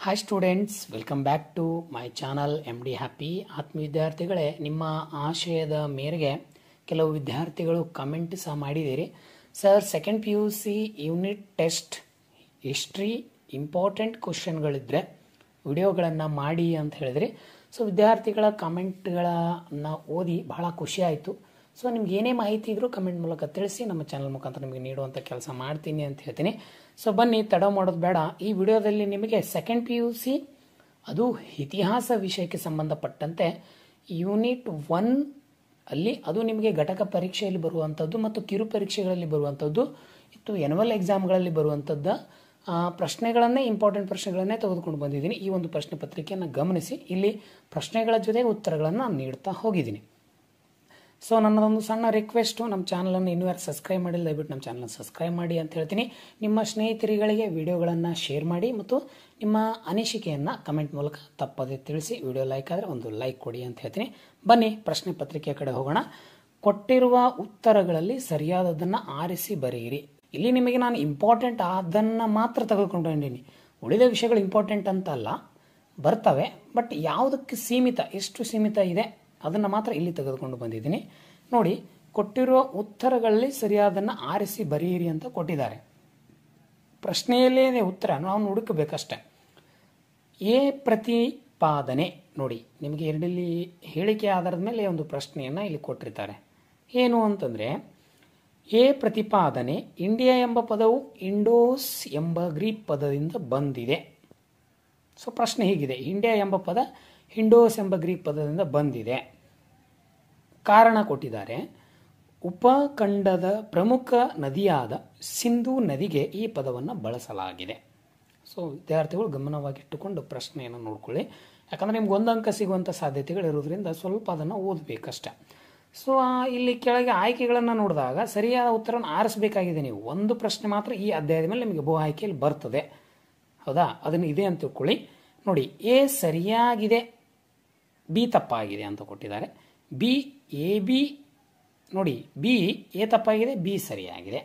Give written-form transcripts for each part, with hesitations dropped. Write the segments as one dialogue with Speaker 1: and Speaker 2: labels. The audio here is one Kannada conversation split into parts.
Speaker 1: Hi students, welcome back to my channel MD happy. ಆತ್ಮ ವಿದ್ಯಾರ್ಥಿಗಳೇ, ನಿಮ್ಮ ಆಶಯದ ಮೇರೆಗೆ ಕೆಲವು ವಿದ್ಯಾರ್ಥಿಗಳು ಕಮೆಂಟ್ ಸಹ ಮಾಡಿದ್ದೀರಿ. Sir, second PUC unit test history important ಕ್ವಶನ್ಗಳಿದ್ದರೆ ವಿಡಿಯೋಗಳನ್ನು ಮಾಡಿ ಅಂತ ಹೇಳಿದ್ರಿ. ಸೊ ವಿದ್ಯಾರ್ಥಿಗಳ ಕಮೆಂಟ್ಗಳನ್ನು ಓದಿ ಬಹಳ ಖುಷಿ ಆಯಿತು. ಸೊ ನಿಮ್ಗೆ ಏನೇ ಮಾಹಿತಿ ಇದ್ರೂ ಕಮೆಂಟ್ ಮೂಲಕ ತಿಳಿಸಿ, ನಮ್ಮ ಚಾನಲ್ ಮುಖಾಂತರ ನಿಮಗೆ ನೀಡುವಂಥ ಕೆಲಸ ಮಾಡ್ತೀನಿ ಅಂತ ಹೇಳ್ತೀನಿ. ಸೊ ಬನ್ನಿ, ತಡ ಮಾಡೋದು ಬೇಡ. ಈ ವಿಡಿಯೋದಲ್ಲಿ ನಿಮಗೆ ಸೆಕೆಂಡ್ PUC ಅದು ಇತಿಹಾಸ ವಿಷಯಕ್ಕೆ ಸಂಬಂಧಪಟ್ಟಂತೆ ಯೂನಿಟ್ 1 ಅಲ್ಲಿ ಅದು ನಿಮಗೆ ಘಟಕ ಪರೀಕ್ಷೆಯಲ್ಲಿ ಬರುವಂಥದ್ದು ಮತ್ತು ಕಿರು ಪರೀಕ್ಷೆಗಳಲ್ಲಿ ಬರುವಂಥದ್ದು ಇತ್ತು, ಎನ್ಯುವಲ್ ಎಕ್ಸಾಮ್ಗಳಲ್ಲಿ ಬರುವಂಥದ್ದು ಪ್ರಶ್ನೆಗಳನ್ನೇ, ಇಂಪಾರ್ಟೆಂಟ್ ಪ್ರಶ್ನೆಗಳನ್ನೇ ತೆಗೆದುಕೊಂಡು ಬಂದಿದ್ದೀನಿ. ಈ ಒಂದು ಪ್ರಶ್ನೆ ಪತ್ರಿಕೆಯನ್ನು ಗಮನಿಸಿ, ಇಲ್ಲಿ ಪ್ರಶ್ನೆಗಳ ಜೊತೆಗೆ ಉತ್ತರಗಳನ್ನು ನಾನು ನೀಡ್ತಾ ಹೋಗಿದ್ದೀನಿ. ಸೊ ನನ್ನದೊಂದು ಸಣ್ಣ ರಿಕ್ವೆಸ್ಟು, ನಮ್ಮ ಚಾನಲನ್ನು ಇನ್ನೂ ಯಾರು ಸಬ್ಸ್ಕ್ರೈಬ್ ಮಾಡಿಲ್ಲ, ದಯವಿಟ್ಟು ನಮ್ಮ ಚಾನಲ್ ಸಬ್ಸ್ಕ್ರೈಬ್ ಮಾಡಿ ಅಂತ ಹೇಳ್ತೀನಿ. ನಿಮ್ಮ ಸ್ನೇಹಿತರುಗಳಿಗೆ ವಿಡಿಯೋಗಳನ್ನು ಶೇರ್ ಮಾಡಿ ಮತ್ತು ನಿಮ್ಮ ಅನಿಸಿಕೆಯನ್ನು ಕಮೆಂಟ್ ಮೂಲಕ ತಪ್ಪದೇ ತಿಳಿಸಿ. ವಿಡಿಯೋ ಲೈಕ್ ಆದರೆ ಒಂದು ಲೈಕ್ ಕೊಡಿ ಅಂತ ಹೇಳ್ತೀನಿ. ಬನ್ನಿ ಪ್ರಶ್ನೆ ಪತ್ರಿಕೆಯ ಕಡೆ ಹೋಗೋಣ. ಕೊಟ್ಟಿರುವ ಉತ್ತರಗಳಲ್ಲಿ ಸರಿಯಾದದನ್ನು ಆರಿಸಿ ಬರೆಯಿರಿ. ಇಲ್ಲಿ ನಿಮಗೆ ನಾನು ಇಂಪಾರ್ಟೆಂಟ್ ಅದನ್ನು ಮಾತ್ರ ತೆಗೆದುಕೊಂಡು ಬಂದೀನಿ. ಉಳಿದ ವಿಷಯಗಳು ಇಂಪಾರ್ಟೆಂಟ್ ಅಂತ ಅಲ್ಲ, ಬರ್ತವೆ, ಬಟ್ ಯಾವುದಕ್ಕೆ ಸೀಮಿತ, ಎಷ್ಟು ಸೀಮಿತ ಇದೆ ಅದನ್ನು ಮಾತ್ರ ಇಲ್ಲಿ ತೆಗೆದುಕೊಂಡು ಬಂದಿದ್ದೀನಿ. ನೋಡಿ, ಕೊಟ್ಟಿರುವ ಉತ್ತರಗಳಲ್ಲಿ ಸರಿಯಾದನ್ನು ಆರಿಸಿ ಬರೆಯಿರಿ ಅಂತ ಕೊಟ್ಟಿದ್ದಾರೆ. ಪ್ರಶ್ನೆಯಲ್ಲೇ ಉತ್ತರ ನಾವು ಹುಡುಕಬೇಕಷ್ಟೆ. ಎ ಪ್ರತಿಪಾದನೆ ನೋಡಿ, ನಿಮಗೆ ಎರಡಲ್ಲಿ ಹೇಳಿಕೆ ಆಧಾರದ ಮೇಲೆ ಒಂದು ಪ್ರಶ್ನೆಯನ್ನು ಇಲ್ಲಿ ಕೊಟ್ಟಿರ್ತಾರೆ. ಏನು ಅಂತಂದರೆ, ಎ ಪ್ರತಿಪಾದನೆ ಇಂಡಿಯಾ ಎಂಬ ಪದವು ಇಂಡೋಸ್ ಎಂಬ ಗ್ರೀಕ್ ಪದದಿಂದ ಬಂದಿದೆ. ಸೊ ಪ್ರಶ್ನೆ ಹೀಗಿದೆ, ಇಂಡಿಯಾ ಎಂಬ ಪದ ಇಂಡೋಸ್ ಎಂಬ ಗ್ರೀಕ್ ಪದದಿಂದ ಬಂದಿದೆ. ಕಾರಣ ಕೊಟ್ಟಿದ್ದಾರೆ. ಉಪಖಂಡದ ಪ್ರಮುಖ ನದಿಯಾದ ಸಿಂಧೂ ನದಿಗೆ ಈ ಪದವನ್ನು ಬಳಸಲಾಗಿದೆ. ಸೊ ವಿದ್ಯಾರ್ಥಿಗಳು ಗಮನವಾಗಿಟ್ಟುಕೊಂಡು ಪ್ರಶ್ನೆಯನ್ನು ನೋಡ್ಕೊಳ್ಳಿ, ಯಾಕಂದರೆ ನಿಮ್ಗೆ ಒಂದು ಅಂಕ ಸಿಗುವಂಥ ಸಾಧ್ಯತೆಗಳಿರೋದ್ರಿಂದ ಸ್ವಲ್ಪ ಅದನ್ನು ಓದಬೇಕಷ್ಟೆ. ಸೊ ಇಲ್ಲಿ ಕೆಳಗೆ ಆಯ್ಕೆಗಳನ್ನು ನೋಡಿದಾಗ ಸರಿಯಾದ ಉತ್ತರವನ್ನು ಆರಿಸಬೇಕಾಗಿದೆ. ನೀವು ಒಂದು ಪ್ರಶ್ನೆ ಮಾತ್ರ ಈ ಅಧ್ಯಾಯದ ಮೇಲೆ ನಿಮಗೆ ಬಹು ಆಯ್ಕೆಯಲ್ಲಿ ಬರ್ತದೆ, ಹೌದಾ? ಅದನ್ನು ಇದೆ ಅಂತ ತಿಳ್ಕೊಳ್ಳಿ. ನೋಡಿ, ಎ ಸರಿಯಾಗಿದೆ, ಬಿ ತಪ್ಪಾಗಿದೆ ಅಂತ ಕೊಟ್ಟಿದ್ದಾರೆ. ಬಿ ಎ ಬಿ ನೋಡಿ, ಬಿ ಎ ತಪ್ಪಾಗಿದೆ, ಬಿ ಸರಿಯಾಗಿದೆ.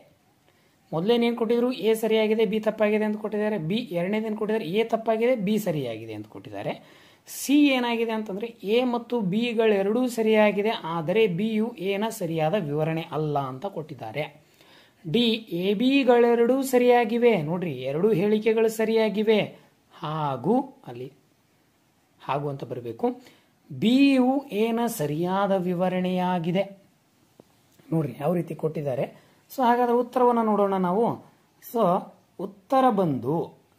Speaker 1: ಮೊದಲೇನೇನು ಕೊಟ್ಟಿದ್ರು, ಎ ಸರಿಯಾಗಿದೆ, ಬಿ ತಪ್ಪಾಗಿದೆ ಅಂತ ಕೊಟ್ಟಿದ್ದಾರೆ. ಬಿ ಎರಡನೇದೇನು ಕೊಟ್ಟಿದ್ದಾರೆ, ಎ ತಪ್ಪಾಗಿದೆ, ಬಿ ಸರಿಯಾಗಿದೆ ಅಂತ ಕೊಟ್ಟಿದ್ದಾರೆ. ಸಿ ಏನಾಗಿದೆ ಅಂತಂದರೆ, ಎ ಮತ್ತು ಬಿಗಳೆರಡೂ ಸರಿಯಾಗಿದೆ, ಆದರೆ ಬಿಯು ಎನ ಸರಿಯಾದ ವಿವರಣೆ ಅಲ್ಲ ಅಂತ ಕೊಟ್ಟಿದ್ದಾರೆ. ಡಿ ಎ ಬಿಗಳೆರಡೂ ಸರಿಯಾಗಿವೆ, ನೋಡ್ರಿ ಎರಡೂ ಹೇಳಿಕೆಗಳು ಸರಿಯಾಗಿವೆ, ಹಾಗೂ ಅಲ್ಲಿ ಹಾಗೂ ಅಂತ ಬರಬೇಕು. ಬಿಯು ಎನ ಸರಿಯಾದ ವಿವರಣೆಯಾಗಿದೆ. ನೋಡ್ರಿ ಯಾವ ರೀತಿ ಕೊಟ್ಟಿದ್ದಾರೆ. ಸೊ ಹಾಗಾದ್ರೆ ಉತ್ತರವನ್ನು ನೋಡೋಣ ನಾವು. ಸೊ ಉತ್ತರ ಬಂದು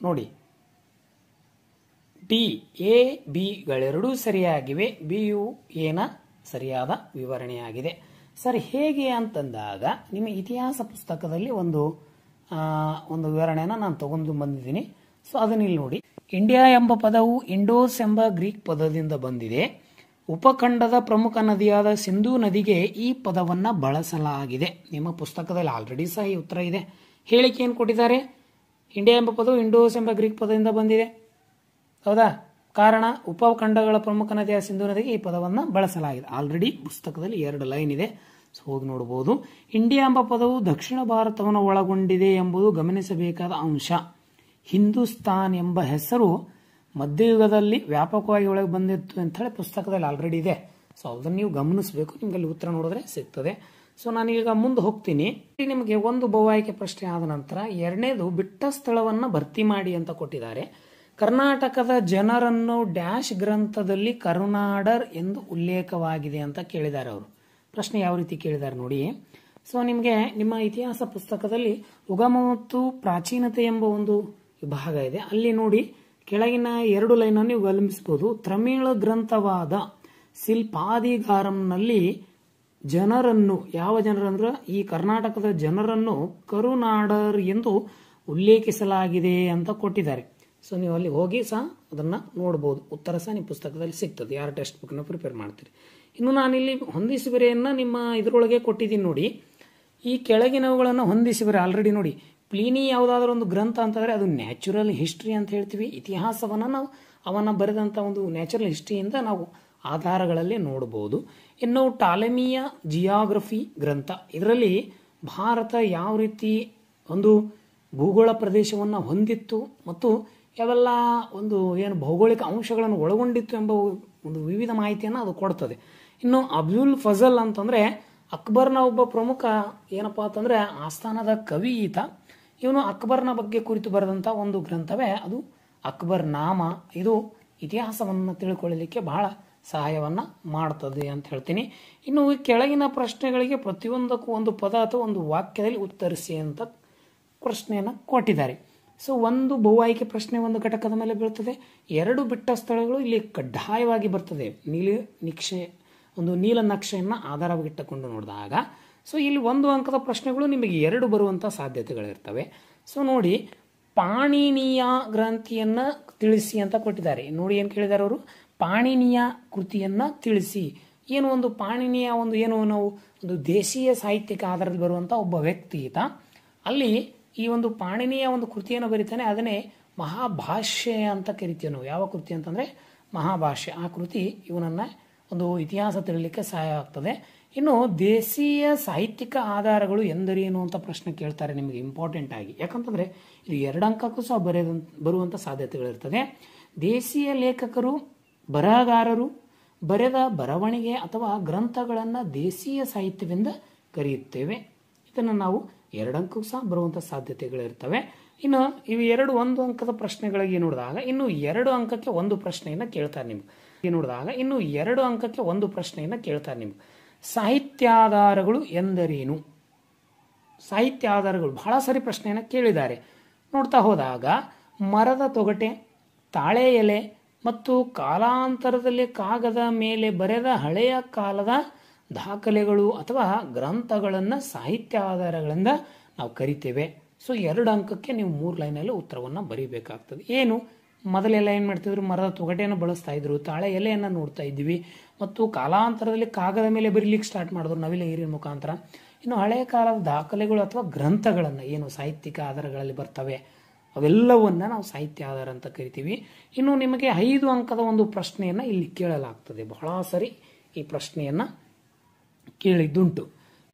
Speaker 1: ನೋಡಿ, ಡಿ ಎ ಬಿಗಳೆರಡೂ ಸರಿಯಾಗಿವೆ, ಬಿಯು ಎನ ಸರಿಯಾದ ವಿವರಣೆಯಾಗಿದೆ. ಸರ್, ಹೇಗೆ ಅಂತಂದಾಗ ನಿಮ್ಮ ಇತಿಹಾಸ ಪುಸ್ತಕದಲ್ಲಿ ಒಂದು ವಿವರಣೆಯನ್ನು ನಾನು ತಗೊಂಡು ಬಂದಿದ್ದೀನಿ. ಸೊ ಅದನ್ನ ಇಲ್ಲಿ ನೋಡಿ. ಇಂಡಿಯಾ ಎಂಬ ಪದವು ಇಂಡೋಸ್ ಎಂಬ ಗ್ರೀಕ್ ಪದದಿಂದ ಬಂದಿದೆ. ಉಪಖಂಡದ ಪ್ರಮುಖ ನದಿಯಾದ ಸಿಂಧೂ ನದಿಗೆ ಈ ಪದವನ್ನು ಬಳಸಲಾಗಿದೆ. ನಿಮ್ಮ ಪುಸ್ತಕದಲ್ಲಿ ಆಲ್ರೆಡಿ ಸಹ ಈ ಉತ್ತರ ಇದೆ. ಹೇಳಿಕೆ ಏನು ಕೊಟ್ಟಿದ್ದಾರೆ, ಇಂಡಿಯಾ ಎಂಬ ಪದವು ಇಂಡೋಸ್ ಎಂಬ ಗ್ರೀಕ್ ಪದದಿಂದ ಬಂದಿದೆ, ಹೌದಾ? ಕಾರಣ, ಉಪಖಂಡಗಳ ಪ್ರಮುಖ ನದಿಯಾದ ಸಿಂಧೂ ನದಿಗೆ ಈ ಪದವನ್ನು ಬಳಸಲಾಗಿದೆ. ಆಲ್ರೆಡಿ ಪುಸ್ತಕದಲ್ಲಿ 2 ಲೈನ್ ಇದೆ, ಸೊ ಹೋಗಿ ನೋಡಬಹುದು. ಇಂಡಿಯಾ ಎಂಬ ಪದವು ದಕ್ಷಿಣ ಭಾರತವನ್ನು ಒಳಗೊಂಡಿದೆ ಎಂಬುದು ಗಮನಿಸಬೇಕಾದ ಅಂಶ. ಹಿಂದೂಸ್ತಾನ್ ಎಂಬ ಹೆಸರು ಮಧ್ಯಯುಗದಲ್ಲಿ ವ್ಯಾಪಕವಾಗಿ ಒಳಗೆ ಬಂದಿತ್ತು ಅಂತ ಹೇಳಿ ಪುಸ್ತಕದಲ್ಲಿ ಆಲ್ರೆಡಿ ಇದೆ. ಸೊ ಅದನ್ನು ನೀವು ಗಮನಿಸಬೇಕು, ನಿಮ್ಗೆ ಅಲ್ಲಿ ಉತ್ತರ ನೋಡಿದ್ರೆ ಸಿಗ್ತದೆ. ಸೊ ನಾನೀಗ ಮುಂದೆ ಹೋಗ್ತೀನಿ. ನಿಮಗೆ ಒಂದು ಬಹು ಆಯ್ಕೆ ಪ್ರಶ್ನೆ ಆದ ನಂತರ ಎರಡನೇದು ಬಿಟ್ಟ ಸ್ಥಳವನ್ನು ಭರ್ತಿ ಮಾಡಿ ಅಂತ ಕೊಟ್ಟಿದ್ದಾರೆ. ಕರ್ನಾಟಕದ ಜನರನ್ನು ಡ್ಯಾಶ್ ಗ್ರಂಥದಲ್ಲಿ ಕರುನಾಡರ್ ಎಂದು ಉಲ್ಲೇಖವಾಗಿದೆ ಅಂತ ಕೇಳಿದ್ದಾರೆ ಅವರು. ಪ್ರಶ್ನೆ ಯಾವ ರೀತಿ ಕೇಳಿದ್ದಾರೆ ನೋಡಿ. ಸೊ ನಿಮಗೆ ನಿಮ್ಮ ಇತಿಹಾಸ ಪುಸ್ತಕದಲ್ಲಿ ಉಗಮ ಮತ್ತು ಪ್ರಾಚೀನತೆ ಎಂಬ ಒಂದು ವಿಭಾಗ ಇದೆ. ಅಲ್ಲಿ ನೋಡಿ, ಕೆಳಗಿನ 2 ಲೈನನ್ನು ನೀವು ಗಮನಿಸಬಹುದು. ತಮಿಳು ಗ್ರಂಥವಾದ ಶಿಲ್ಪಾದಿಗಾರಂನಲ್ಲಿ ಜನರನ್ನು, ಯಾವ ಜನರಂದ್ರೆ ಈ ಕರ್ನಾಟಕದ ಜನರನ್ನು ಕರುನಾಡರ್ ಎಂದು ಉಲ್ಲೇಖಿಸಲಾಗಿದೆ ಅಂತ ಕೊಟ್ಟಿದ್ದಾರೆ. ಸೊ ನೀವು ಅಲ್ಲಿ ಹೋಗಿ ಸಹ ಅದನ್ನು ನೋಡ್ಬೋದು. ಉತ್ತರ ಸಹ ನಿಮ್ಮ ಪುಸ್ತಕದಲ್ಲಿ ಸಿಗ್ತದೆ, ಯಾರು ಟೆಕ್ಸ್ಟ್ ಬುಕ್ನ ಪ್ರಿಪೇರ್ ಮಾಡ್ತೀರಿ. ಇನ್ನು ನಾನಿಲ್ಲಿ ಹೊಂದಿಸಿ ಬರೆಯನ್ನು ನಿಮ್ಮ ಇದರೊಳಗೆ ಕೊಟ್ಟಿದ್ದೀನಿ ನೋಡಿ. ಈ ಕೆಳಗಿನವುಗಳನ್ನು ಹೊಂದಿಸಿ ಬರೆ ಆಲ್ರೆಡಿ ನೋಡಿ. ಪ್ಲೀನಿ ಯಾವುದಾದ್ರೂ ಒಂದು ಗ್ರಂಥ ಅಂತಂದರೆ ಅದು ನ್ಯಾಚುರಲ್ ಹಿಸ್ಟ್ರಿ ಅಂತ ಹೇಳ್ತೀವಿ. ಇತಿಹಾಸವನ್ನು ನಾವು ಅವನ ಬರೆದಂಥ ಒಂದು ನ್ಯಾಚುರಲ್ ಹಿಸ್ಟ್ರಿಯಿಂದ ನಾವು ಆಧಾರಗಳಲ್ಲಿ ನೋಡಬಹುದು. ಇನ್ನು ಟಾಲೆಮಿಯ ಜಿಯಾಗ್ರಫಿ ಗ್ರಂಥ, ಇದರಲ್ಲಿ ಭಾರತ ಯಾವ ರೀತಿ ಒಂದು ಭೂಗೋಳ ಪ್ರದೇಶವನ್ನು ಹೊಂದಿತ್ತು ಮತ್ತು ಯಾವೆಲ್ಲ ಒಂದು ಏನು ಭೌಗೋಳಿಕ ಅಂಶಗಳನ್ನು ಒಳಗೊಂಡಿತ್ತು ಎಂಬ ಒಂದು ವಿವಿಧ ಮಾಹಿತಿಯನ್ನು ಅದು ಕೊಡ್ತದೆ. ಇನ್ನು ಅಬ್ದುಲ್ ಫಜಲ್ ಅಂತಂದರೆ ಅಕ್ಬರ್ನ ಒಬ್ಬ ಪ್ರಮುಖ ಏನಪ್ಪ ಅಂತಂದರೆ ಆಸ್ಥಾನದ ಕವಿ ಈತ. ಇವನು ಅಕ್ಬರ್ನ ಬಗ್ಗೆ ಕುರಿತು ಬರೆದಂಥ ಒಂದು ಗ್ರಂಥವೇ ಅದು ಅಕ್ಬರ್ ನಾಮ. ಇದು ಇತಿಹಾಸವನ್ನು ತಿಳ್ಕೊಳ್ಳಲಿಕ್ಕೆ ಬಹಳ ಸಹಾಯವನ್ನು ಮಾಡ್ತದೆ ಅಂತ ಹೇಳ್ತೀನಿ. ಇನ್ನು ಕೆಳಗಿನ ಪ್ರಶ್ನೆಗಳಿಗೆ ಪ್ರತಿಯೊಂದಕ್ಕೂ ಒಂದು ಪದ ಅಥವಾ ಒಂದು ವಾಕ್ಯದಲ್ಲಿ ಉತ್ತರಿಸಿ ಅಂತ ಪ್ರಶ್ನೆಯನ್ನು ಕೊಟ್ಟಿದ್ದಾರೆ. ಸೊ ಒಂದು ಬಹು ಆಯ್ಕೆ ಪ್ರಶ್ನೆ ಒಂದು ಘಟಕದ ಮೇಲೆ ಬೀಳ್ತದೆ. 2 ಬಿಟ್ಟ ಸ್ಥಳಗಳು ಇಲ್ಲಿ ಕಡ್ಡಾಯವಾಗಿ ಬರ್ತದೆ. ನೀಲ ನಕ್ಷೆಯನ್ನು ಆಧಾರವಾಗಿಟ್ಟುಕೊಂಡು ನೋಡಿದಾಗ ಸೊ ಇಲ್ಲಿ 1 ಅಂಕದ ಪ್ರಶ್ನೆಗಳು ನಿಮಗೆ 2 ಬರುವಂಥ ಸಾಧ್ಯತೆಗಳಿರ್ತವೆ. ಸೊ ನೋಡಿ, ಪಾಣಿನಿಯ ಗ್ರಂಥಿಯನ್ನು ತಿಳಿಸಿ ಅಂತ ಕೊಟ್ಟಿದ್ದಾರೆ. ನೋಡಿ ಏನು ಕೇಳಿದ್ದಾರೆ ಅವರು, ಪಾಣಿನಿಯ ಕೃತಿಯನ್ನು ತಿಳಿಸಿ. ಏನು ಒಂದು ಪಾಣಿನಿಯ ಒಂದು ಏನು ನಾವು ಒಂದು ದೇಶೀಯ ಸಾಹಿತ್ಯಕ್ಕೆ ಆಧಾರದಲ್ಲಿ ಬರುವಂಥ ಒಬ್ಬ ವ್ಯಕ್ತಿ ಈತ. ಅಲ್ಲಿ ಈ ಒಂದು ಪಾಣಿನಿಯ ಒಂದು ಕೃತಿಯನ್ನು ಬರೀತಾನೆ, ಅದನ್ನೇ ಮಹಾಭಾಷ್ಯ ಅಂತ ಕರಿತೀವಿ ನಾವು. ಯಾವ ಕೃತಿ ಅಂತಂದರೆ ಮಹಾಭಾಷ್ಯ. ಆ ಕೃತಿ ಇವನನ್ನು ಒಂದು ಇತಿಹಾಸ ತಿಳಿಲಿಕ್ಕೆ ಸಹಾಯ ಆಗ್ತದೆ. ಇನ್ನು ದೇಶೀಯ ಸಾಹಿತ್ಯಿಕ ಆಧಾರಗಳು ಎಂದರೇನು ಅಂತ ಪ್ರಶ್ನೆ ಕೇಳ್ತಾರೆ ನಿಮಗೆ ಇಂಪಾರ್ಟೆಂಟ್ ಆಗಿ. ಯಾಕಂತಂದರೆ ಇದು 2 ಅಂಕಕ್ಕೂ ಸಹ ಬರುವಂಥ ಸಾಧ್ಯತೆಗಳಿರ್ತದೆ. ದೇಶೀಯ ಲೇಖಕರು, ಬರಹಗಾರರು ಬರೆದ ಬರವಣಿಗೆ ಅಥವಾ ಗ್ರಂಥಗಳನ್ನು ದೇಶೀಯ ಸಾಹಿತ್ಯವೆಂದ ಕರೆಯುತ್ತೇವೆ. ಇದನ್ನು ನಾವು 2 ಅಂಕಕ್ಕೂ ಸಹ ಬರುವಂಥ ಸಾಧ್ಯತೆಗಳಿರ್ತವೆ. ಇನ್ನು ಇವು 1 ಅಂಕದ ಪ್ರಶ್ನೆಗಳಿಗೆ ನೋಡಿದಾಗ ಇನ್ನು 2 ಅಂಕಕ್ಕೆ ಒಂದು ಪ್ರಶ್ನೆಯನ್ನು ಕೇಳ್ತಾರೆ ನಿಮ್ಗೆ. ಸಾಹಿತ್ಯಾಧಾರಗಳು ಎಂದರೇನು? ಸಾಹಿತ್ಯಾಧಾರಗಳು ಬಹಳ ಸರಿ ಪ್ರಶ್ನೆಯನ್ನು ಕೇಳಿದ್ದಾರೆ. ನೋಡ್ತಾ ಹೋದಾಗ ಮರದ ತೊಗಟೆ, ತಾಳೆ ಎಲೆ ಮತ್ತು ಕಾಲಾಂತರದಲ್ಲಿ ಕಾಗದ ಮೇಲೆ ಬರೆದ ಹಳೆಯ ಕಾಲದ ದಾಖಲೆಗಳು ಅಥವಾ ಗ್ರಂಥಗಳನ್ನು ಸಾಹಿತ್ಯ ಆಧಾರಗಳಿಂದ ನಾವು ಕರಿತೇವೆ. ಸೊ 2 ಅಂಕಕ್ಕೆ ನೀವು 3 ಲೈನಲ್ಲಿ ಉತ್ತರವನ್ನು ಬರೀಬೇಕಾಗ್ತದೆ. ಏನು ಮೊದಲೆಲ್ಲ ಏನು ಮಾಡ್ತಿದ್ರು, ಮರದ ತೊಗಟೆಯನ್ನು ಬಳಸ್ತಾ ಇದ್ರು, ತಾಳೆ ಎಲೆಯನ್ನು ನೋಡ್ತಾ ಇದ್ವಿ, ಮತ್ತು ಕಾಲಾಂತರದಲ್ಲಿ ಕಾಗದ ಮೇಲೆ ಬರೀಲಿಕ್ಕೆ ಸ್ಟಾರ್ಟ್ ಮಾಡಿದ್ರು ನವಿಲೆ ನೀರಿನ ಮುಖಾಂತರ. ಇನ್ನು ಹಳೆಯ ಕಾಲದ ದಾಖಲೆಗಳು ಅಥವಾ ಗ್ರಂಥಗಳನ್ನು ಏನು ಸಾಹಿತ್ಯಿಕ ಆಧಾರಗಳಲ್ಲಿ ಬರ್ತವೆ ಅವೆಲ್ಲವನ್ನ ನಾವು ಸಾಹಿತ್ಯ ಆಧಾರ ಅಂತ ಕರಿತೀವಿ. ಇನ್ನು ನಿಮಗೆ 5 ಅಂಕದ ಒಂದು ಪ್ರಶ್ನೆಯನ್ನು ಇಲ್ಲಿ ಕೇಳಲಾಗ್ತದೆ. ಬಹಳ ಸರಿ ಈ ಪ್ರಶ್ನೆಯನ್ನು ಕೇಳಿದ್ದುಂಟು.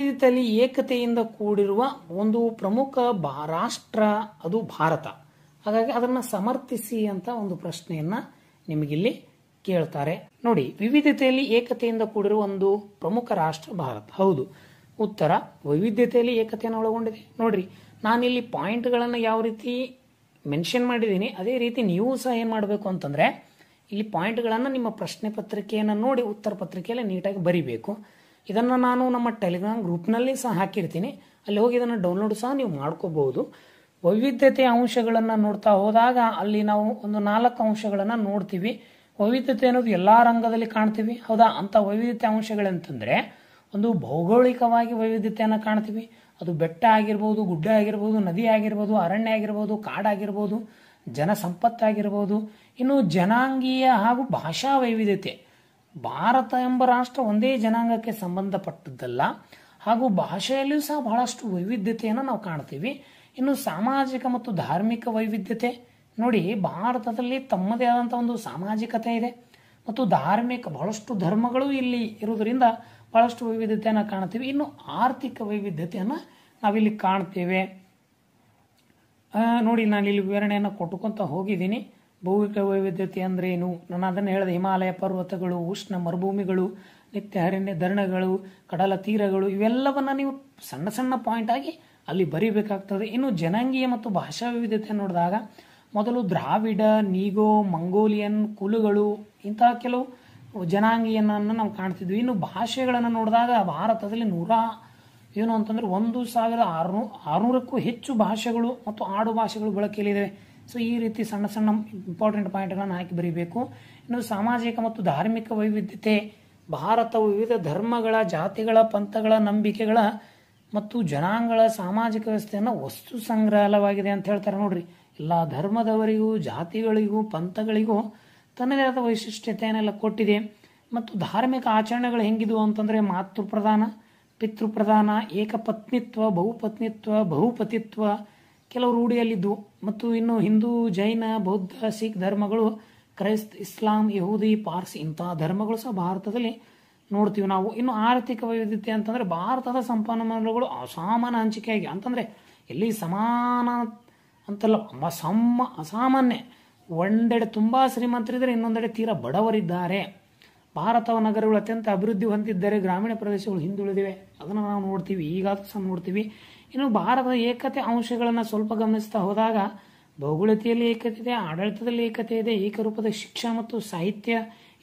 Speaker 1: ವಿವಿಧತೆಯಲ್ಲಿ ಏಕತೆಯಿಂದ ಕೂಡಿರುವ ಒಂದು ಪ್ರಮುಖ ರಾಷ್ಟ್ರ ಅದು ಭಾರತ. ಹಾಗಾಗಿ ಅದನ್ನು ಸಮರ್ಥಿಸಿ ಅಂತ ಒಂದು ಪ್ರಶ್ನೆಯನ್ನ ನಿಮಗಿಲ್ಲಿ ಕೇಳ್ತಾರೆ. ನೋಡಿ, ವಿವಿಧತೆಯಲ್ಲಿ ಏಕತೆಯಿಂದ ಕೂಡಿರುವ ಒಂದು ಪ್ರಮುಖ ರಾಷ್ಟ್ರ ಭಾರತ. ಹೌದು, ಉತ್ತರ ವೈವಿಧ್ಯತೆಯಲ್ಲಿ ಏಕತೆಯನ್ನು ಒಳಗೊಂಡಿದೆ. ನೋಡ್ರಿ, ನಾನಿಲ್ಲಿ ಪಾಯಿಂಟ್ಗಳನ್ನು ಯಾವ ರೀತಿ ಮೆನ್ಷನ್ ಮಾಡಿದ್ದೀನಿ ಅದೇ ರೀತಿ ನೀವು ಸಹ ಏನು ಮಾಡಬೇಕು ಅಂತಂದರೆ ಇಲ್ಲಿ ಪಾಯಿಂಟ್ಗಳನ್ನು ನಿಮ್ಮ ಪ್ರಶ್ನೆ ಪತ್ರಿಕೆಯನ್ನು ನೋಡಿ ಉತ್ತರ ಪತ್ರಿಕೆಯಲ್ಲಿ ನೀಟಾಗಿ ಬರಿಬೇಕು. ಇದನ್ನು ನಾನು ನಮ್ಮ ಟೆಲಿಗ್ರಾಮ್ ಗ್ರೂಪ್ನಲ್ಲಿ ಸಹ ಹಾಕಿರ್ತೀನಿ, ಅಲ್ಲಿ ಹೋಗಿ ಇದನ್ನು ಡೌನ್ಲೋಡ್ ಸಹ ನೀವು ಮಾಡ್ಕೋಬಹುದು. ವೈವಿಧ್ಯತೆಯ ಅಂಶಗಳನ್ನು ನೋಡ್ತಾ ಹೋದಾಗ ಅಲ್ಲಿ ನಾವು ಒಂದು 4 ಅಂಶಗಳನ್ನು ನೋಡ್ತೀವಿ. ವೈವಿಧ್ಯತೆ ಅನ್ನೋದು ಎಲ್ಲ ರಂಗದಲ್ಲಿ ಕಾಣ್ತೀವಿ, ಹೌದಾ? ಅಂತ ವೈವಿಧ್ಯತೆ ಅಂಶಗಳಂತಂದರೆ ಒಂದು ಭೌಗೋಳಿಕವಾಗಿ ವೈವಿಧ್ಯತೆಯನ್ನು ಕಾಣ್ತೀವಿ. ಅದು ಬೆಟ್ಟ ಆಗಿರ್ಬೋದು, ಗುಡ್ಡ ಆಗಿರ್ಬೋದು, ನದಿ ಆಗಿರ್ಬೋದು, ಅರಣ್ಯ ಆಗಿರ್ಬೋದು, ಕಾಡಾಗಿರ್ಬೋದು, ಜನ ಸಂಪತ್ತಾಗಿರ್ಬೋದು. ಇನ್ನು ಜನಾಂಗೀಯ ಹಾಗೂ ಭಾಷಾ ವೈವಿಧ್ಯತೆ. ಭಾರತ ಎಂಬ ರಾಷ್ಟ್ರ ಒಂದೇ ಜನಾಂಗಕ್ಕೆ ಸಂಬಂಧಪಟ್ಟದ್ದಲ್ಲ, ಹಾಗೂ ಭಾಷೆಯಲ್ಲಿಯೂ ಸಹ ಬಹಳಷ್ಟು ವೈವಿಧ್ಯತೆಯನ್ನು ನಾವು ಕಾಣ್ತೀವಿ. ಇನ್ನು ಸಾಮಾಜಿಕ ಮತ್ತು ಧಾರ್ಮಿಕ ವೈವಿಧ್ಯತೆ. ನೋಡಿ, ಭಾರತದಲ್ಲಿ ತಮ್ಮದೇ ಆದಂಥ ಒಂದು ಸಾಮಾಜಿಕತೆ ಇದೆ ಮತ್ತು ಧಾರ್ಮಿಕ ಬಹಳಷ್ಟು ಧರ್ಮಗಳು ಇಲ್ಲಿ ಇರುವುದರಿಂದ ಬಹಳಷ್ಟು ವೈವಿಧ್ಯತೆಯನ್ನು ಕಾಣ್ತೀವಿ. ಇನ್ನು ಆರ್ಥಿಕ ವೈವಿಧ್ಯತೆಯನ್ನು ನಾವಿಲ್ಲಿ ಕಾಣ್ತೇವೆ. ನೋಡಿ, ನಾನು ಇಲ್ಲಿ ವಿವರಣೆಯನ್ನು ಕೊಟ್ಟುಕೊಂತ ಹೋಗಿದ್ದೀನಿ. ಭೌಗೋಳಿಕ ವೈವಿಧ್ಯತೆ ಅಂದ್ರೆ ಏನು, ನಾನು ಅದನ್ನು ಹೇಳಿದೆ. ಹಿಮಾಲಯ ಪರ್ವತಗಳು, ಉಷ್ಣ ಮರುಭೂಮಿಗಳು, ನಿತ್ಯ ಅರಣ್ಯ ಧರಣಗಳು, ಕಡಲ ತೀರಗಳು, ಇವೆಲ್ಲವನ್ನ ನೀವು ಸಣ್ಣ ಸಣ್ಣ ಪಾಯಿಂಟ್ ಆಗಿ ಅಲ್ಲಿ ಬರೀಬೇಕಾಗ್ತದೆ. ಇನ್ನು ಜನಾಂಗೀಯ ಮತ್ತು ಭಾಷಾ ವೈವಿಧ್ಯತೆ ನೋಡಿದಾಗ ಮೊದಲು ದ್ರಾವಿಡ, ನೀಗೋ, ಮಂಗೋಲಿಯನ್ ಕುಲುಗಳು ಇಂತಹ ಕೆಲವು ಜನಾಂಗೀಯನನ್ನು ನಾವು ಕಾಣ್ತಿದ್ವಿ. ಇನ್ನು ಭಾಷೆಗಳನ್ನು ನೋಡಿದಾಗ ಭಾರತದಲ್ಲಿ 1600ಕ್ಕೂ ಹೆಚ್ಚು ಭಾಷೆಗಳು ಮತ್ತು ಆಡು ಭಾಷೆಗಳು ಬಳಕೆಯಲ್ಲಿವೆ. ಸೊ ಈ ರೀತಿ ಸಣ್ಣ ಸಣ್ಣ ಇಂಪಾರ್ಟೆಂಟ್ ಪಾಯಿಂಟ್ಗಳನ್ನು ಹಾಕಿ ಬರೀಬೇಕು. ಇನ್ನು ಸಾಮಾಜಿಕ ಮತ್ತು ಧಾರ್ಮಿಕ ವೈವಿಧ್ಯತೆ. ಭಾರತ ವಿವಿಧ ಧರ್ಮಗಳ, ಜಾತಿಗಳ, ಪಂಥಗಳ, ನಂಬಿಕೆಗಳ ಮತ್ತು ಜನಾಂಗಗಳ ಸಾಮಾಜಿಕ ವ್ಯವಸ್ಥೆಯನ್ನು ವಸ್ತು ಸಂಗ್ರಹಾಲಯವಾಗಿದೆ ಅಂತ ಹೇಳ್ತಾರೆ. ನೋಡ್ರಿ, ಎಲ್ಲ ಧರ್ಮದವರಿಗೂ, ಜಾತಿಗಳಿಗೂ, ಪಂಥಗಳಿಗೂ ತನ್ನದೇ ಆದ ವೈಶಿಷ್ಟ್ಯತೆಯನ್ನೆಲ್ಲ ಕೊಟ್ಟಿದೆ. ಮತ್ತು ಧಾರ್ಮಿಕ ಆಚರಣೆಗಳು ಹೆಂಗಿದ್ವು ಅಂತಂದರೆ ಮಾತೃಪ್ರಧಾನ, ಪಿತೃಪ್ರಧಾನ, ಏಕಪತ್ನಿತ್ವ, ಬಹುಪತ್ನಿತ್ವ, ಬಹುಪತಿತ್ವ ಕೆಲವು ರೂಢಿಯಲ್ಲಿದ್ದವು. ಮತ್ತು ಇನ್ನು ಹಿಂದೂ, ಜೈನ, ಬೌದ್ಧ, ಸಿಖ್ ಧರ್ಮಗಳು, ಕ್ರೈಸ್ತ, ಇಸ್ಲಾಂ, ಯಹೂದಿ, ಪಾರ್ಸಿ ಇಂತಹ ಧರ್ಮಗಳು ಸಹ ಭಾರತದಲ್ಲಿ ನೋಡ್ತೀವಿ ನಾವು. ಇನ್ನು ಆರ್ಥಿಕ ವೈವಿಧ್ಯತೆ ಅಂತಂದರೆ ಭಾರತದ ಸಂಪನ್ಮೂಲಗಳು ಅಸಾಮಾನ್ಯ ಹಂಚಿಕೆಯಾಗಿ, ಅಂತಂದರೆ ಎಲ್ಲಿ ಸಮಾನ ಅಂತಲ್ಲ, ಅಸಾಮಾನ್ಯ ಒಂದೆಡೆ ತುಂಬಾ ಶ್ರೀಮಂತರಿದ್ದಾರೆ, ಇನ್ನೊಂದೆಡೆ ತೀರಾ ಬಡವರಿದ್ದಾರೆ. ಭಾರತ ನಗರಗಳು ಅತ್ಯಂತ ಅಭಿವೃದ್ಧಿ ಹೊಂದಿದ್ದರೆ ಗ್ರಾಮೀಣ ಪ್ರದೇಶಗಳು ಹಿಂದುಳಿದಿವೆ. ಅದನ್ನು ನಾವು ನೋಡ್ತೀವಿ, ಈಗಾದರೂ ಸಹ ನೋಡ್ತೀವಿ. ಇನ್ನು ಭಾರತದ ಏಕತೆ ಅಂಶಗಳನ್ನು ಸ್ವಲ್ಪ ಗಮನಿಸ್ತಾ ಹೋದಾಗ ಭೌಗೋಳಿಕತೆಯಲ್ಲಿ ಏಕತೆ ಇದೆ, ಆಡಳಿತದಲ್ಲಿ ಏಕತೆ ಇದೆ, ಏಕರೂಪದ ಶಿಕ್ಷಣ ಮತ್ತು ಸಾಹಿತ್ಯ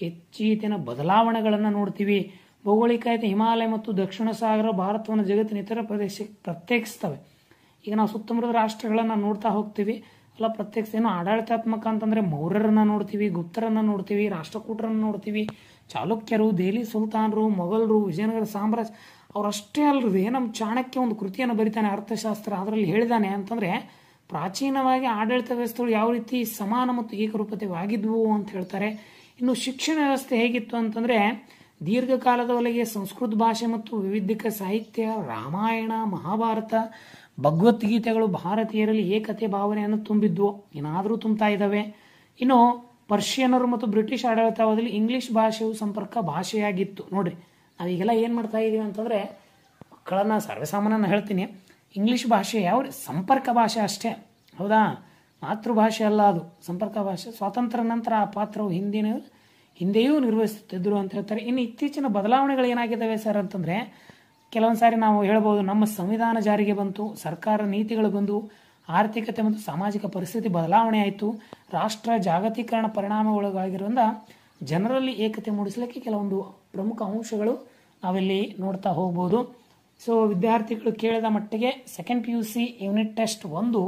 Speaker 1: ಹೆಚ್ಚಿನ ಬದಲಾವಣೆಗಳನ್ನು ನೋಡ್ತೀವಿ. ಭೌಗೋಳಿಕತೆ ಹಿಮಾಲಯ ಮತ್ತು ದಕ್ಷಿಣ ಸಾಗರ ಭಾರತವನ್ನು ಜಗತ್ತಿನ ಇತರ ಪ್ರದೇಶಕ್ಕೆ ಪ್ರತ್ಯೇಕಿಸ್ತವೆ. ಈಗ ನಾವು ಸುತ್ತಮುತ್ತಲ ರಾಷ್ಟ್ರಗಳನ್ನು ನೋಡ್ತಾ ಹೋಗ್ತೀವಿ, ಅಲ್ಲ ಪ್ರತ್ಯೇಕ ಏನು ಆಡಳಿತಾತ್ಮಕ ಅಂತಂದ್ರೆ ಮೌರ್ಯರನ್ನ ನೋಡ್ತೀವಿ, ಗುಪ್ತರನ್ನ ನೋಡ್ತೀವಿ, ರಾಷ್ಟ್ರಕೂಟರನ್ನ ನೋಡ್ತೀವಿ, ಚಾಲುಕ್ಯರು, ದೆಹಲಿ ಸುಲ್ತಾನರು, ಮೊಘಲರು, ವಿಜಯನಗರ ಸಾಮ್ರಾಜ್ಯ. ಅವರಷ್ಟೇ ಅಲ್ರಿ, ನಮ್ಮ ಚಾಣಕ್ಯ ಒಂದು ಕೃತಿಯನ್ನು ಬರಿತಾನೆ ಅರ್ಥಶಾಸ್ತ್ರ, ಅದರಲ್ಲಿ ಹೇಳಿದಾನೆ ಅಂತಂದ್ರೆ ಪ್ರಾಚೀನವಾಗಿ ಆಡಳಿತ ವ್ಯವಸ್ಥೆಗಳು ಯಾವ ರೀತಿ ಸಮಾನ ಮತ್ತು ಏಕರೂಪತೆವಾಗಿದ್ವು ಅಂತ ಹೇಳ್ತಾರೆ. ಇನ್ನು ಶಿಕ್ಷಣ ವ್ಯವಸ್ಥೆ ಹೇಗಿತ್ತು ಅಂತಂದ್ರೆ ದೀರ್ಘಕಾಲದವರೆಗೆ ಸಂಸ್ಕೃತ ಭಾಷೆ ಮತ್ತು ವಿವಿಧ ಸಾಹಿತ್ಯ, ರಾಮಾಯಣ, ಮಹಾಭಾರತ, ಭಗವದ್ಗೀತೆಗಳು ಭಾರತೀಯರಲ್ಲಿ ಏಕತೆ ಭಾವನೆಯನ್ನು ತುಂಬಿದ್ವು, ಏನಾದರೂ ತುಂಬ್ತಾ ಇದ್ದಾವೆ. ಇನ್ನು ಪರ್ಷಿಯನರು ಮತ್ತು ಬ್ರಿಟಿಷ್ ಆಡಳಿತಾವಧಿಯಲ್ಲಿ ಇಂಗ್ಲಿಷ್ ಭಾಷೆಯು ಸಂಪರ್ಕ ಭಾಷೆಯಾಗಿತ್ತು. ನೋಡ್ರಿ, ನಾವೀಗೆಲ್ಲ ಏನು ಮಾಡ್ತಾ ಇದೀವಿ ಅಂತಂದ್ರೆ ಮಕ್ಕಳನ್ನ ಸರ್ವೇಸಾಮಾನ್ಯನ ಹೇಳ್ತೀನಿ, ಇಂಗ್ಲಿಷ್ ಭಾಷೆ ಯಾವ ಸಂಪರ್ಕ ಭಾಷೆ ಅಷ್ಟೇ, ಹೌದಾ, ಮಾತೃಭಾಷೆ ಅಲ್ಲ ಅದು, ಸಂಪರ್ಕ ಭಾಷೆ. ಸ್ವಾತಂತ್ರ್ಯ ನಂತರ ಆ ಪಾತ್ರವು ಹಿಂದೆಯೂ ನಿರ್ವಹಿಸುತ್ತಿದ್ದರು ಅಂತ ಹೇಳ್ತಾರೆ. ಇನ್ನು ಇತ್ತೀಚಿನ ಬದಲಾವಣೆಗಳು ಏನಾಗಿದ್ದಾವೆ ಸರ್ ಅಂತಂದ್ರೆ ಕೆಲವೊಂದು ಸಾರಿ ನಾವು ಹೇಳ್ಬೋದು, ನಮ್ಮ ಸಂವಿಧಾನ ಜಾರಿಗೆ ಬಂತು, ಸರ್ಕಾರ ನೀತಿಗಳು ಬಂದು, ಆರ್ಥಿಕತೆ ಮತ್ತು ಸಾಮಾಜಿಕ ಪರಿಸ್ಥಿತಿ ಬದಲಾವಣೆ ಆಯಿತು, ರಾಷ್ಟ್ರ ಜಾಗತೀಕರಣ ಪರಿಣಾಮಗೊಳಗಾಗಿರೋದ್ರಿಂದ ಜನರಲ್ಲಿ ಏಕತೆ ಮೂಡಿಸಲಿಕ್ಕೆ ಕೆಲವೊಂದು ಪ್ರಮುಖ ಅಂಶಗಳು ನಾವಿಲ್ಲಿ ನೋಡ್ತಾ ಹೋಗ್ಬೋದು. ಸೊ ವಿದ್ಯಾರ್ಥಿಗಳು ಕೇಳಿದ ಮಟ್ಟಿಗೆ second PUC unit test 1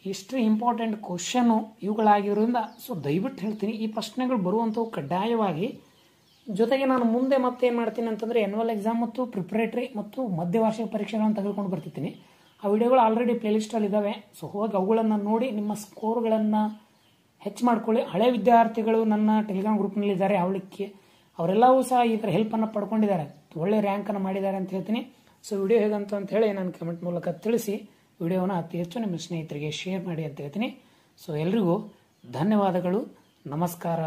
Speaker 1: history important ಕ್ವಶನ್ನು ಇವುಗಳಾಗಿರೋದ್ರಿಂದ ಸೊ ದಯವಿಟ್ಟು ಹೇಳ್ತೀನಿ, ಈ ಪ್ರಶ್ನೆಗಳು ಬರುವಂಥವು ಕಡ್ಡಾಯವಾಗಿ. ಜೊತೆಗೆ ನಾನು ಮುಂದೆ ಮತ್ತೆ ಏನು ಮಾಡ್ತೀನಿ ಅಂತಂದರೆ ಆ್ಯನ್ಯುವಲ್ ಎಕ್ಸಾಮ್ ಮತ್ತು ಪ್ರಿಪರೇಟರಿ ಮತ್ತು ಮಧ್ಯವಾರ್ಷಿಕ ಪರೀಕ್ಷೆಗಳನ್ನು ತೆಗೆದುಕೊಂಡು ಬರ್ತಿರ್ತೀನಿ. ಆ ವಿಡಿಯೋಗಳು ಆಲ್ರೆಡಿ ಪ್ಲೇಲಿಸ್ಟಲ್ಲಿ ಇದ್ದಾವೆ. ಸೊ ಹೋಗಿ ಅವುಗಳನ್ನು ನೋಡಿ ನಿಮ್ಮ ಸ್ಕೋರ್ಗಳನ್ನು ಹೆಚ್ಚು ಮಾಡ್ಕೊಳ್ಳಿ. ಹಳೆ ವಿದ್ಯಾರ್ಥಿಗಳು ನನ್ನ ಟೆಲಿಗ್ರಾಮ್ ಗ್ರೂಪ್ನಲ್ಲಿದ್ದಾರೆ, ಅವರೆಲ್ಲವೂ ಸಹ ಈ ಥರ ಹೆಲ್ಪನ್ನು ಪಡ್ಕೊಂಡಿದ್ದಾರೆ, ಒಳ್ಳೆ ರ್ಯಾಂಕನ್ನು ಮಾಡಿದ್ದಾರೆ ಅಂತ ಹೇಳ್ತೀನಿ. ಸೊ ವಿಡಿಯೋ ಹೇಗಂತ ಅಂತ ಹೇಳಿ ನಾನು ಕಮೆಂಟ್ ಮೂಲಕ ತಿಳಿಸಿ, ವಿಡಿಯೋನ ಅತಿ ಹೆಚ್ಚು ನಿಮ್ಮ ಸ್ನೇಹಿತರಿಗೆ ಶೇರ್ ಮಾಡಿ ಅಂತ ಹೇಳ್ತೀನಿ. ಸೊ ಎಲ್ರಿಗೂ ಧನ್ಯವಾದಗಳು, ನಮಸ್ಕಾರ.